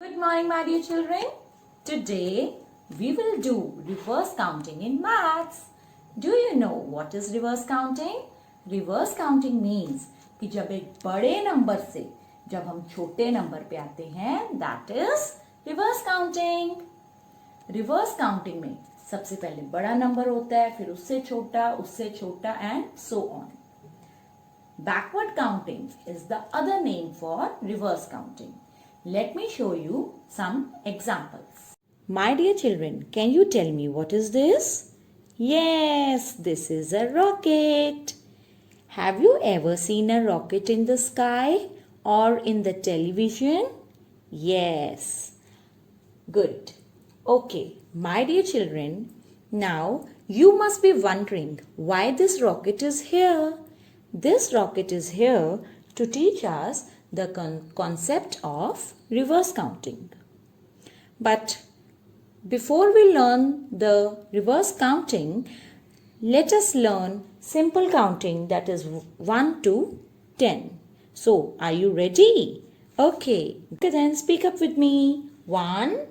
Good morning, my dear children. Today we will do reverse counting in maths. Do you know what is reverse counting? Reverse counting means कि जब एक बड़े number से जब हम छोटे नंबर पे आते हैं, that is reverse counting. Reverse counting में सबसे पहले बड़ा नंबर होता है, फिर उससे छोटा and so on. Backward counting is the other name for reverse counting. Let me show you some examples. My dear children, can you tell me what is this? Yes, this is a rocket. Have you ever seen a rocket in the sky or in the television? Yes. Good. Okay, my dear children, now you must be wondering why this rocket is here. This rocket is here to teach us the concept of reverse counting. But before we learn the reverse counting, let us learn simple counting, that is 1 to 10. So, are you ready? Okay, then speak up with me. 1,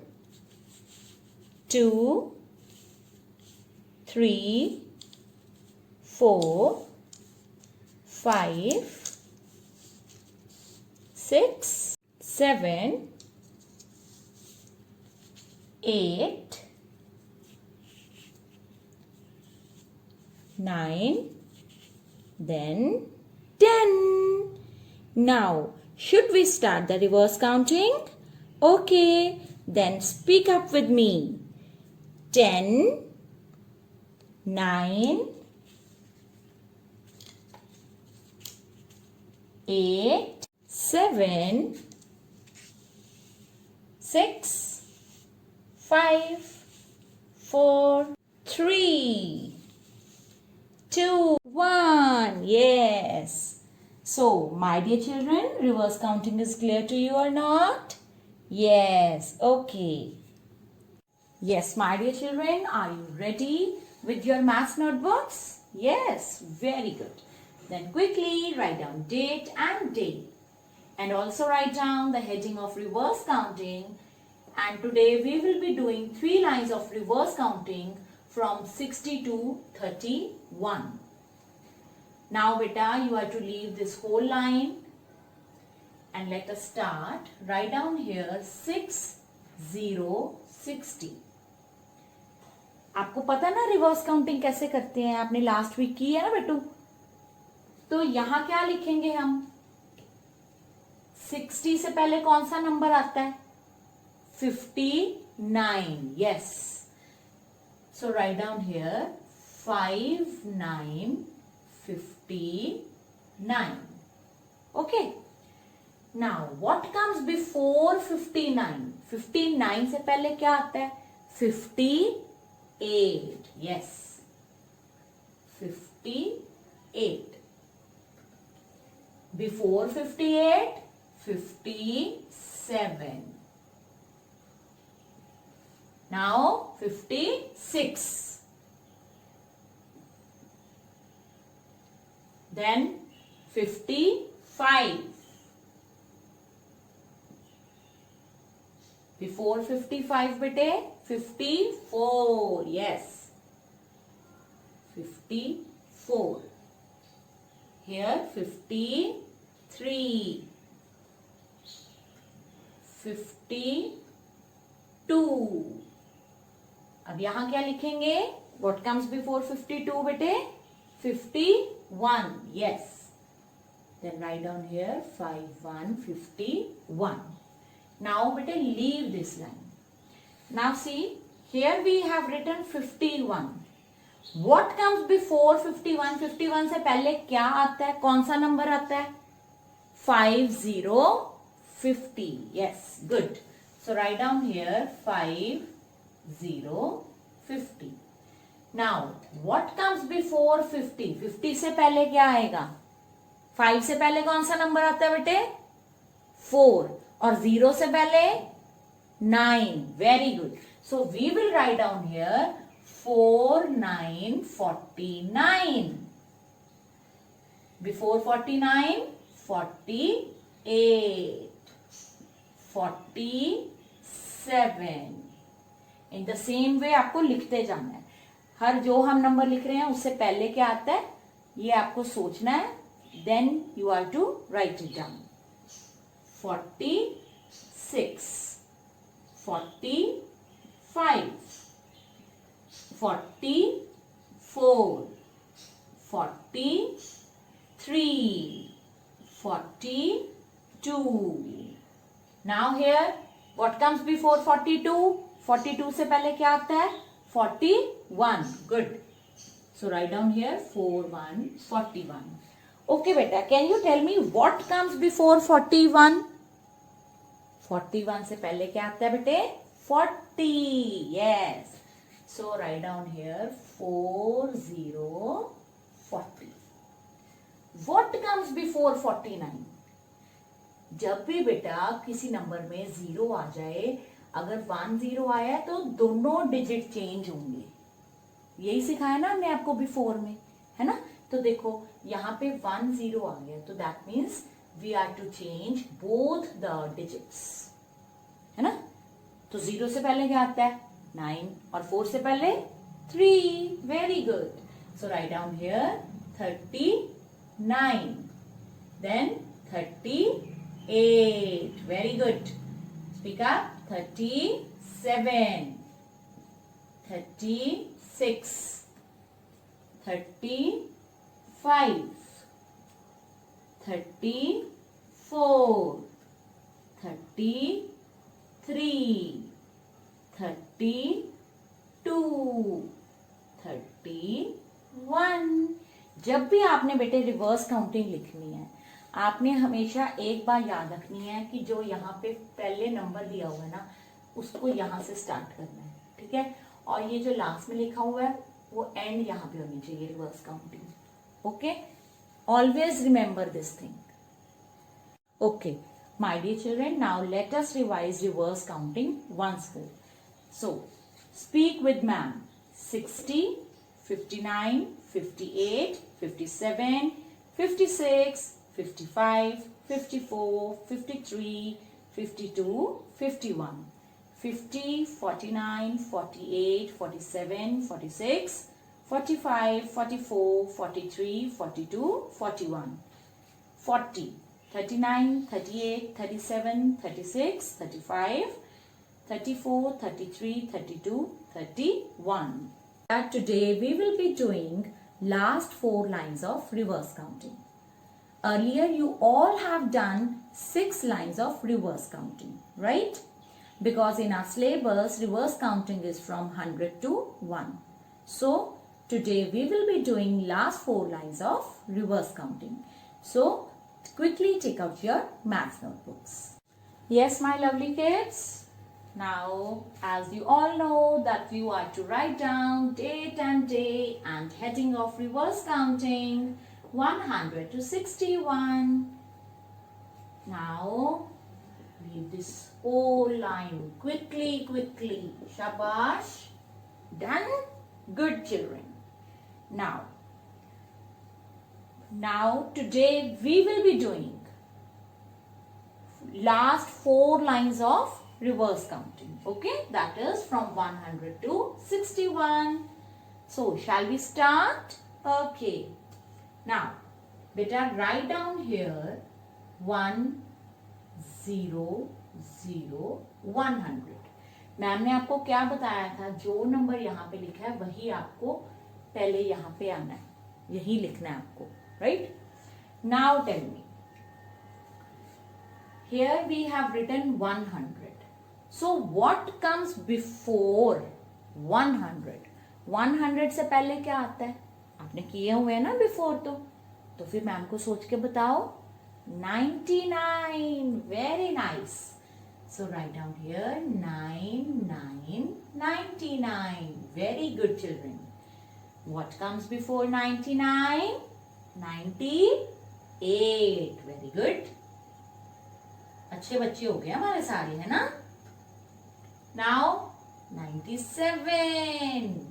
2, 3, 4, 5, 6, 7, 8, 9, then 10. Now, should we start the reverse counting? Okay, then speak up with me. 10, 9, 8, 7, 6, 5, 4, 3, 2, 1. Yes. So, my dear children, reverse counting is clear to you or not? Yes. Okay. Yes, my dear children, are you ready with your maths notebooks? Yes, very good. Then quickly write down date and day. And also write down the heading of reverse counting. And today we will be doing 3 lines of reverse counting from 60 to 31. Now beta, you are to leave this whole line. And let us start. Write down here 6, 0, 60. आपको पता ना reverse counting कैसे करते हैं, आपने last week की है ना बेटू. तो यहां क्या लिखेंगे हम? 60 से पहले कौन सा नंबर आता है? 59. Yes. So write down here 5, 9, 59. Okay. Now what comes before 59? 59 से पहले क्या आता है? 58. Yes. 58. Before 58, 57. Now 56. Then 55. Before 55 bete, 54. Yes. 54. Here 53. 52. अब यहां क्या लिखेंगे? What comes before 52 बेटे? 51. Yes. Then write down here 51, 51. Now बेटे leave this line. Now see, here we have written 51. What comes before 51? 51 से पहले क्या आता है? कौन सा नंबर आता है? 50, 50. Yes, good. So write down here 50, 50. Now, what comes before 50? 50 से पहले क्या आएगा? 5 से पहले कौन सा नंबर आता है बेटे? 4. और 0 से पहले 9. Very good. So we will write down here 4, 9, 49. Before 49, 48. 48. 7. In the same way आपको लिखते जाना है. हर जो हम नंबर लिख रहे हैं उससे पहले क्या आता है ये आपको सोचना है. Then you are to write it down. 46, 45, 44, 43, 42. Now here what comes before 42? 42 से पहले क्या आता है? 41. Good. So write down here 41, 41. Okay बेटा, can you tell me what comes before 41? 41 से पहले क्या आता है बेटे? 40. Yes. So write down here 40, 40. What comes before 49? जब भी बेटा किसी नंबर में 0 आ जाए, अगर 10 आया तो दोनों डिजिट चेंज होंगे. यही सिखाया ना हमने आपको बिफोर में, है ना. तो देखो यहाँ पे 10 आ गया तो that means we are to change both the digits, है ना. तो 0 से पहले क्या आता है? 9 और 4 से पहले 3. Very good. So write down here 39, then 38. Very good. Speak up. 37, 36, 35, 34, 33, 32, 31. जब भी आपने बेटे रिवर्स काउंटिंग लिखनी है, आपने हमेशा एक बार याद रखनी है कि जो यहाँ पे पहले नंबर दिया हुआ है ना उसको यहाँ से स्टार्ट करना है. ठीक है. और ये जो लास्ट में लिखा हुआ है वो एंड यहाँ पे होनी चाहिए reverse counting. Okay. Always remember this thing. Okay my dear children, now let us revise reverse counting once more. So speak with ma'am. 60, 59, 58, 57, 56, 55, 54, 53, 52, 51, 50, 49, 48, 47, 46, 45, 44, 43, 42, 41, 40, 39, 38, 37, 36, 35, 34, 33, 32, 31. Today we will be doing last 4 lines of reverse counting. Earlier you all have done 6 lines of reverse counting, right? Because in our syllabus reverse counting is from 100 to 1. So today we will be doing last 4 lines of reverse counting. So quickly take out your math notebooks. Yes, my lovely kids. Now, as you all know that you are to write down date and day and heading of reverse counting 100 to 61. Now, read this whole line quickly, quickly. Shabash. Done? Good children. Now today we will be doing last 4 lines of reverse counting. Okay, that is from 100 to 61. So shall we start? Okay. Now beta write down here 1 0 0 100. Ma'am ने आपको क्या बताया था? जो number यहाँ पे लिखा है वही आपको पहले यहाँ पे आना है, यही लिखना है आपको, right? Now tell me. Here we have written 100. So what comes before 100? 100 से पहले क्या आता है? आपने किए हुए हैं ना बिफोर. तो फिर मैम को सोच के बताओ. 99. Very nice. So write down here 99. Very good children. What comes before 99? 98. Very good. अच्छे बच्चे हो गए हमारे सारे, है ना? Now 97,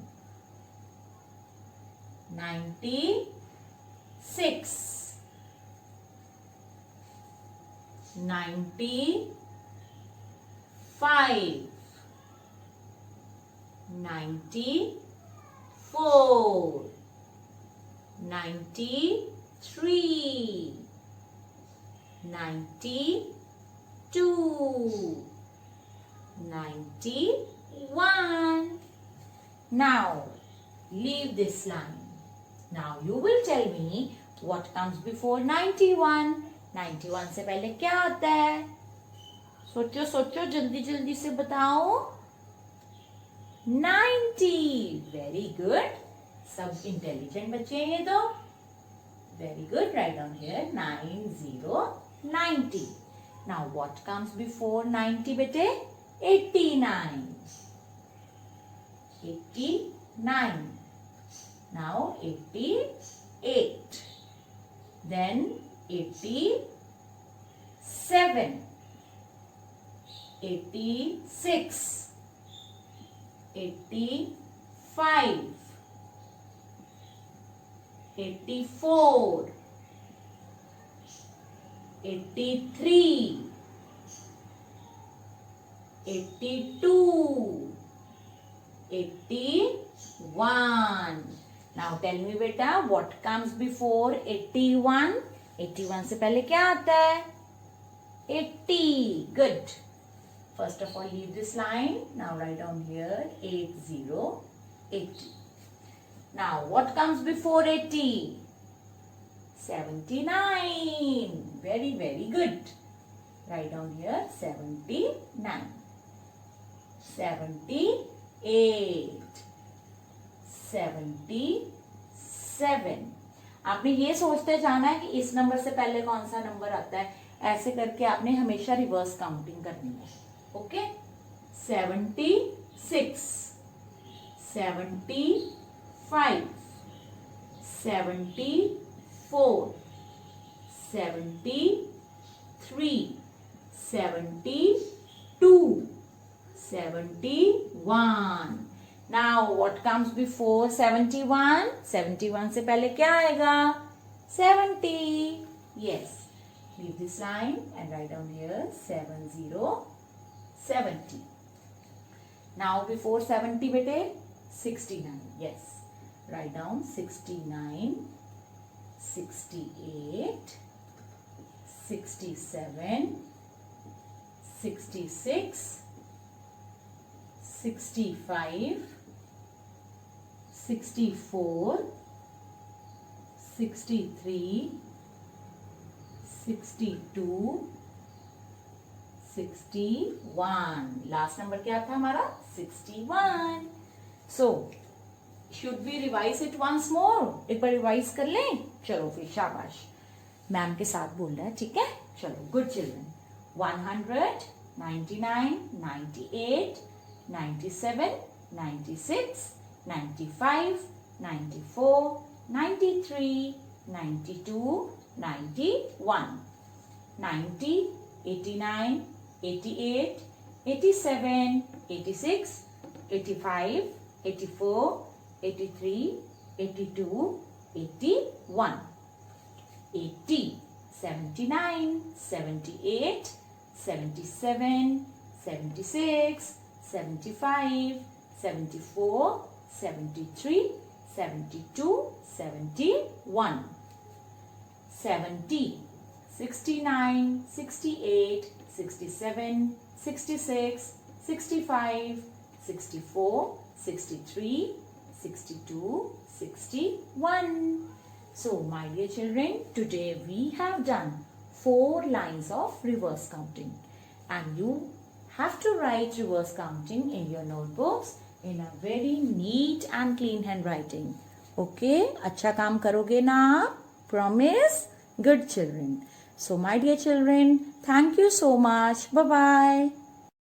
96, 95, 94, 93, 92, 91. Now, leave this line. Now, you will tell me what comes before 91. 91 से पहले क्या आता है? सोचो सोचो, जल्दी जल्दी से बताओ. 90. Very good. सब इंटेलिजेंट बच्चे हैं ये तो. Very good. Write down here 90, 90. Now, what comes before 90 bete? 89. 89. Now 88. Then 87. 86. 85. 84. 83. 82. 81. Now tell me beta, what comes before 81? 81 से पहले क्या आता है? 80. Good. First of all, leave this line. Now write down here 80, 80. Now what comes before 80? 79. Very, very good. Write down here 79. 78. 77. आपने ये सोचते जाना है कि इस नंबर से पहले कौन सा नंबर आता है. ऐसे करके आपने हमेशा रिवर्स काउंटिंग करनी है. Okay. 76, 75, 74, 73, 72, 71. Now what comes before 71? 71 से पहले क्या आएगा? 70. Yes. Leave this line and write down here 70, 70. Now before 70 bete? 69. Yes. Write down 69, 68, 67, 66, 65, 64, 63, 62, 61. Last number क्या था हमारा? 61. So, should we revise it once more? एक बार रिवाइज कर लें. चलो फिर शाबाश. मैम के साथ बोल रहा है. ठीक है. चलो. Good children. 100, 99, 98, 97, 96, 95, 94, 93, 92, 91, 90, 89, 88, 87, 86, 85, 84, 83, 82, 81, 80, 79, 78, 77, 76, 75, 74, 73, 72, 71, 70, 69, 68, 67, 66, 65, 64, 63, 62, 61. So, my dear children, today we have done 4 lines of reverse counting, and you have to write reverse counting in your notebooks in a very neat and clean handwriting. Okay? अच्छा काम करोगे ना आप? Promise? Good children. So, my dear children, thank you so much. Bye-bye.